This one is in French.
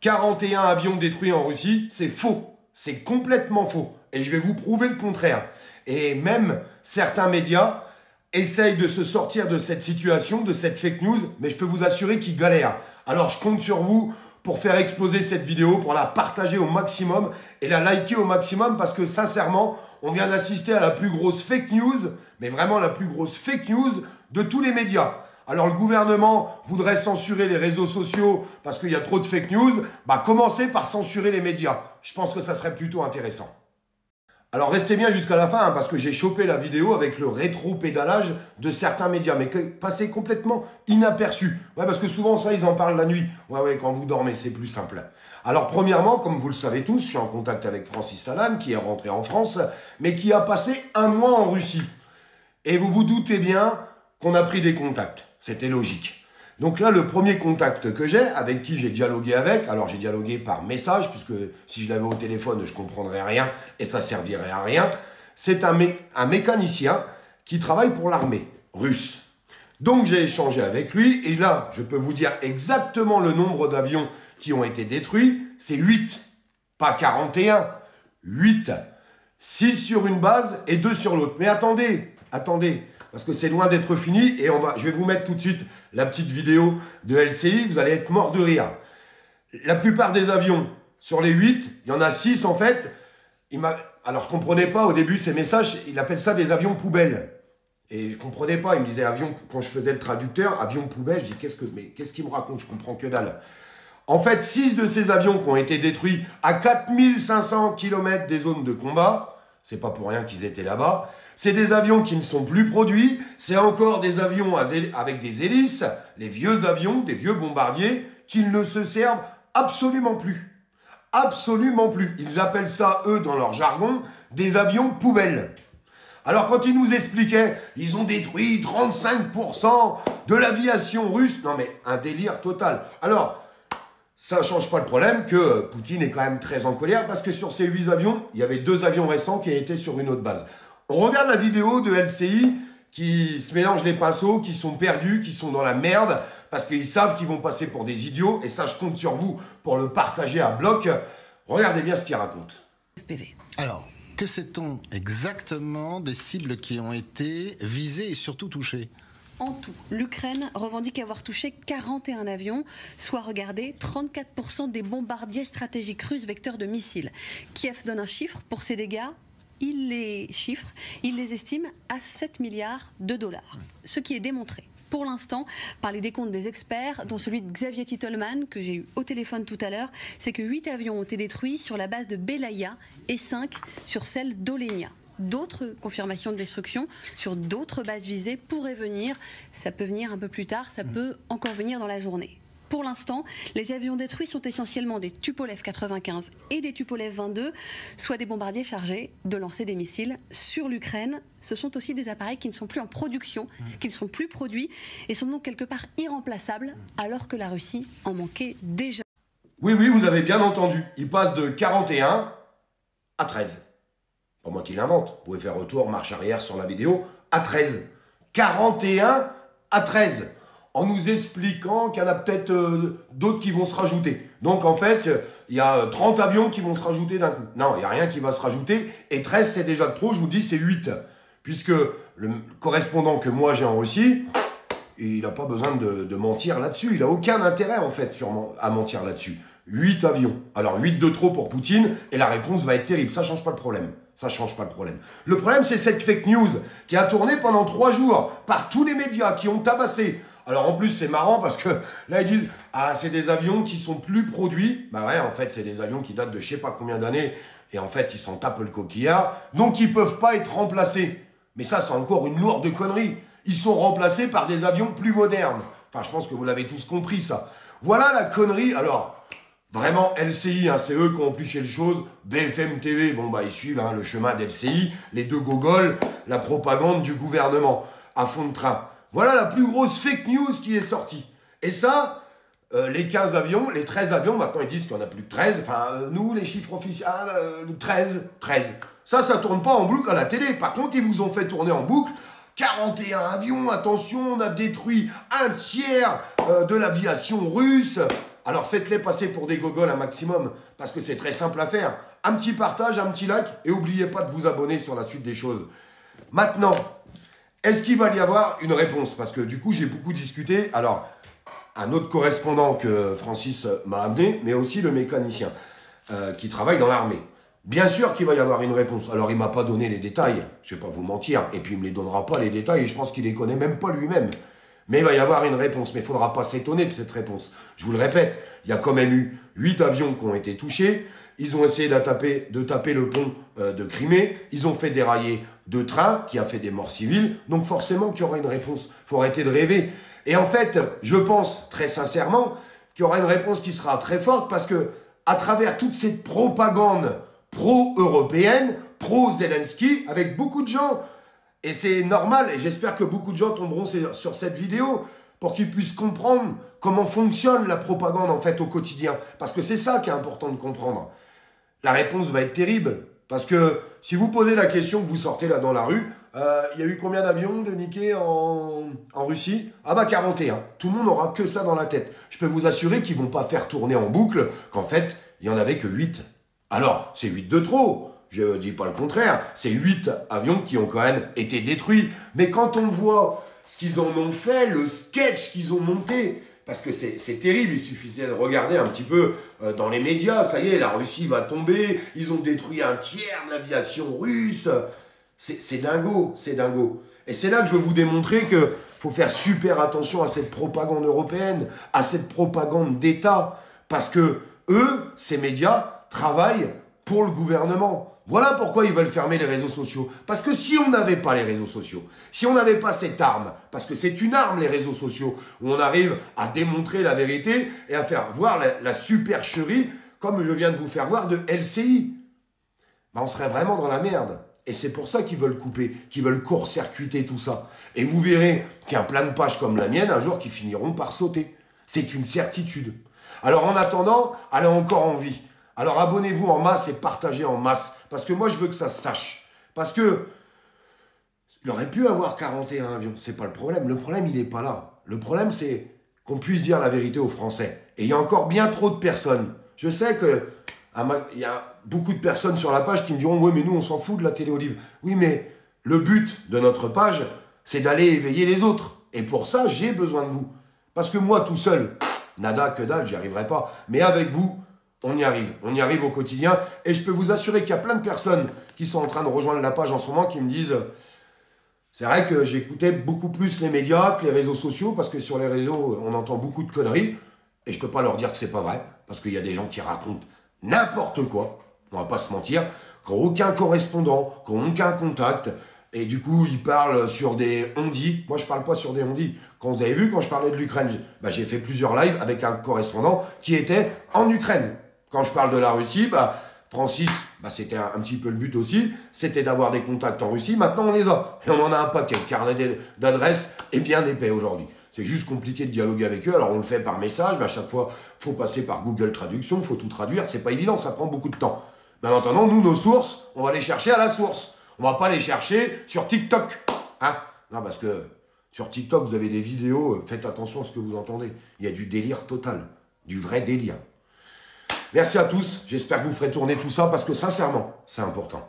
41 avions détruits en Russie, c'est faux. C'est complètement faux. Et je vais vous prouver le contraire. Et même certains médias essayent de se sortir de cette situation, de cette fake news, mais je peux vous assurer qu'ils galèrent. Alors je compte sur vous pour faire exploser cette vidéo, pour la partager au maximum et la liker au maximum parce que sincèrement, on vient d'assister à la plus grosse fake news, mais vraiment la plus grosse fake news de tous les médias. Alors le gouvernement voudrait censurer les réseaux sociaux parce qu'il y a trop de fake news, bah commencez par censurer les médias. Je pense que ça serait plutôt intéressant. Alors restez bien jusqu'à la fin, hein, parce que j'ai chopé la vidéo avec le rétro-pédalage de certains médias, mais passé complètement inaperçu. Ouais, parce que souvent, ça, ils en parlent la nuit. Ouais, quand vous dormez, c'est plus simple. Alors premièrement, comme vous le savez tous, je suis en contact avec Francis Talane, qui est rentré en France, mais qui a passé 1 mois en Russie. Et vous vous doutez bien qu'on a pris des contacts. C'était logique. Donc là, le premier contact que j'ai, avec qui j'ai dialogué avec, alors j'ai dialogué par message, puisque si je l'avais au téléphone, je ne comprendrais rien et ça servirait à rien, c'est un mécanicien qui travaille pour l'armée russe. Donc j'ai échangé avec lui, et là, je peux vous dire exactement le nombre d'avions qui ont été détruits, c'est 8, pas 41, 8. 6 sur une base et 2 sur l'autre. Mais attendez, parce que c'est loin d'être fini et je vais vous mettre tout de suite la petite vidéo de LCI, vous allez être mort de rire. La plupart des avions, sur les 8, il y en a 6 en fait. Alors je ne comprenais pas au début ces messages, il appelle ça des avions poubelles. Et je ne comprenais pas, il me disait avion, quand je faisais le traducteur, avion poubelle, je dis qu'est-ce qu'il me raconte, je comprends que dalle. En fait, 6 de ces avions qui ont été détruits à 4500 km des zones de combat, c'est pas pour rien qu'ils étaient là-bas. C'est des avions qui ne sont plus produits. C'est encore des avions avec des hélices, les vieux avions, des vieux bombardiers, qui ne se servent absolument plus. Absolument plus. Ils appellent ça, eux, dans leur jargon, des avions poubelles. Alors, quand ils nous expliquaient, ils ont détruit 35% de l'aviation russe. Non, mais un délire total. Alors, ça ne change pas le problème que Poutine est quand même très en colère parce que sur ces 8 avions, il y avait 2 avions récents qui étaient sur une autre base. On regarde la vidéo de LCI qui se mélangent les pinceaux, qui sont perdus, qui sont dans la merde parce qu'ils savent qu'ils vont passer pour des idiots. Et ça, je compte sur vous pour le partager à bloc. Regardez bien ce qu'ils racontent. FPV. Alors, que sait-on exactement des cibles qui ont été visées et surtout touchées ? En tout, l'Ukraine revendique avoir touché 41 avions, soit, regardez, 34% des bombardiers stratégiques russes vecteurs de missiles. Kiev donne un chiffre pour ces dégâts. Il les estime à 7 milliards de dollars, ce qui est démontré pour l'instant par les décomptes des experts, dont celui de Xavier Titelman, que j'ai eu au téléphone tout à l'heure, c'est que 8 avions ont été détruits sur la base de Belaya et 5 sur celle d'Olenia. D'autres confirmations de destruction sur d'autres bases visées pourraient venir. Ça peut venir un peu plus tard, ça peut encore venir dans la journée. Pour l'instant, les avions détruits sont essentiellement des Tupolev 95 et des Tupolev 22, soit des bombardiers chargés de lancer des missiles sur l'Ukraine. Ce sont aussi des appareils qui ne sont plus en production, qui ne sont plus produits et sont donc quelque part irremplaçables, alors que la Russie en manquait déjà. Oui, vous avez bien entendu. Il passe de 41 à 13. Pas moi qui l'invente. Vous pouvez faire retour, marche arrière sur la vidéo, à 13. 41 à 13. En nous expliquant qu'il y en a peut-être d'autres qui vont se rajouter. Donc en fait, il y a 30 avions qui vont se rajouter d'un coup. Non, il n'y a rien qui va se rajouter. Et 13, c'est déjà de trop, je vous dis, c'est 8. Puisque le correspondant que moi j'ai en Russie, il n'a pas besoin de mentir là-dessus. Il n'a aucun intérêt en fait à mentir là-dessus. 8 avions. Alors 8 de trop pour Poutine et la réponse va être terrible. Ça ne change pas le problème. Ça ne change pas le problème. Le problème, c'est cette fake news qui a tourné pendant 3 jours par tous les médias qui ont tabassé. Alors en plus, c'est marrant parce que là, ils disent « Ah, c'est des avions qui sont plus produits. » Bah ouais, en fait, c'est des avions qui datent de je sais pas combien d'années. Et en fait, ils s'en tapent le coquillard. Donc, ils peuvent pas être remplacés. Mais ça, c'est encore une lourde connerie. Ils sont remplacés par des avions plus modernes. Enfin, je pense que vous l'avez tous compris, ça. Voilà la connerie. Alors, vraiment, LCI, hein, c'est eux qui ont amplifié les choses. BFM TV, bon, bah, ils suivent le chemin d'LCI. Les deux gogoles, la propagande du gouvernement à fond de train. Voilà la plus grosse fake news qui est sortie. Et ça, les 15 avions, les 13 avions, maintenant ils disent qu'il n'y en a plus que 13. Enfin, nous, les chiffres officiels, 13. Ça tourne pas en boucle à la télé. Par contre, ils vous ont fait tourner en boucle 41 avions. Attention, on a détruit un tiers de l'aviation russe. alors faites-les passer pour des gogoles un maximum, parce que c'est très simple à faire. Un petit partage, un petit like, et n'oubliez pas de vous abonner sur la suite des choses. Maintenant, est-ce qu'il va y avoir une réponse? Parce que du coup, j'ai beaucoup discuté. Alors, un autre correspondant que Francis m'a amené, mais aussi le mécanicien qui travaille dans l'armée. Bien sûr qu'il va y avoir une réponse. Alors, il ne m'a pas donné les détails, je ne vais pas vous mentir, et puis il ne me les donnera pas les détails, et je pense qu'il ne les connaît même pas lui-même. Mais il va y avoir une réponse, mais il ne faudra pas s'étonner de cette réponse. Je vous le répète, il y a quand même eu 8 avions qui ont été touchés, ils ont essayé de taper le pont de Crimée, ils ont fait dérailler 2 trains, qui a fait des morts civiles, donc forcément qu'il y aura une réponse. Il faut arrêter de rêver. Et en fait, je pense très sincèrement qu'il y aura une réponse qui sera très forte, parce que à travers toute cette propagande pro-européenne, pro-Zelensky, avec beaucoup de gens. Et c'est normal, et j'espère que beaucoup de gens tomberont sur cette vidéo pour qu'ils puissent comprendre comment fonctionne la propagande en fait au quotidien. Parce que c'est ça qui est important de comprendre. La réponse va être terrible. Parce que si vous posez la question que vous sortez là dans la rue, il y a eu combien d'avions de niqués en Russie? Ah bah 41. Tout le monde n'aura que ça dans la tête. Je peux vous assurer qu'ils ne vont pas faire tourner en boucle qu'en fait, il n'y en avait que 8. Alors, c'est 8 de trop, je ne dis pas le contraire, c'est 8 avions qui ont quand même été détruits. Mais quand on voit ce qu'ils en ont fait, le sketch qu'ils ont monté, parce que c'est terrible, il suffisait de regarder un petit peu dans les médias, ça y est, la Russie va tomber, ils ont détruit un tiers de l'aviation russe, c'est dingo, c'est dingo. Et c'est là que je veux vous démontrer qu'il faut faire super attention à cette propagande européenne, à cette propagande d'État, parce que eux, ces médias, travaillent pour le gouvernement. Voilà pourquoi ils veulent fermer les réseaux sociaux. Parce que si on n'avait pas les réseaux sociaux, si on n'avait pas cette arme, parce que c'est une arme les réseaux sociaux, où on arrive à démontrer la vérité et à faire voir la supercherie, comme je viens de vous faire voir, de LCI, ben on serait vraiment dans la merde. Et c'est pour ça qu'ils veulent couper, qu'ils veulent court-circuiter tout ça. Et vous verrez qu'il y a plein de pages comme la mienne, un jour, qui finiront par sauter. C'est une certitude. Alors en attendant, allez encore en vie. Alors abonnez-vous en masse et partagez en masse. Parce que moi, je veux que ça se sache. Parce que il aurait pu avoir 41 avions. C'est pas le problème. Le problème, il n'est pas là. Le problème, c'est qu'on puisse dire la vérité aux Français. Et il y a encore bien trop de personnes. Je sais qu'il y a beaucoup de personnes sur la page qui me diront « Oui, mais nous, on s'en fout de la télé Olive. » Oui, mais le but de notre page, c'est d'aller éveiller les autres. Et pour ça, j'ai besoin de vous. Parce que moi, tout seul, nada, que dalle, j'y arriverai pas. Mais avec vous, on y arrive au quotidien. Et je peux vous assurer qu'il y a plein de personnes qui sont en train de rejoindre la page en ce moment qui me disent « C'est vrai que j'écoutais beaucoup plus les médias que les réseaux sociaux parce que sur les réseaux, on entend beaucoup de conneries. Et je peux pas leur dire que c'est pas vrai parce qu'il y a des gens qui racontent n'importe quoi. On va pas se mentir. Qui n'ont aucun correspondant, qui n'ont aucun contact. Et du coup, ils parlent sur des on-dit. Moi, je parle pas sur des on-dit. Quand vous avez vu, quand je parlais de l'Ukraine, j'ai fait plusieurs lives avec un correspondant qui était en Ukraine. Quand je parle de la Russie, Francis, c'était un petit peu le but aussi, c'était d'avoir des contacts en Russie. Maintenant, on les a. Et on en a un paquet. Le carnet d'adresses est bien épais aujourd'hui. C'est juste compliqué de dialoguer avec eux. Alors, on le fait par message, mais à chaque fois, il faut passer par Google Traduction, il faut tout traduire. C'est pas évident, ça prend beaucoup de temps. Mais en attendant, nous, nos sources, on va les chercher à la source. On va pas les chercher sur TikTok. Hein? Non, parce que sur TikTok, vous avez des vidéos, faites attention à ce que vous entendez. Il y a du délire total. Du vrai délire. Merci à tous. J'espère que vous ferez tourner tout ça parce que sincèrement, c'est important.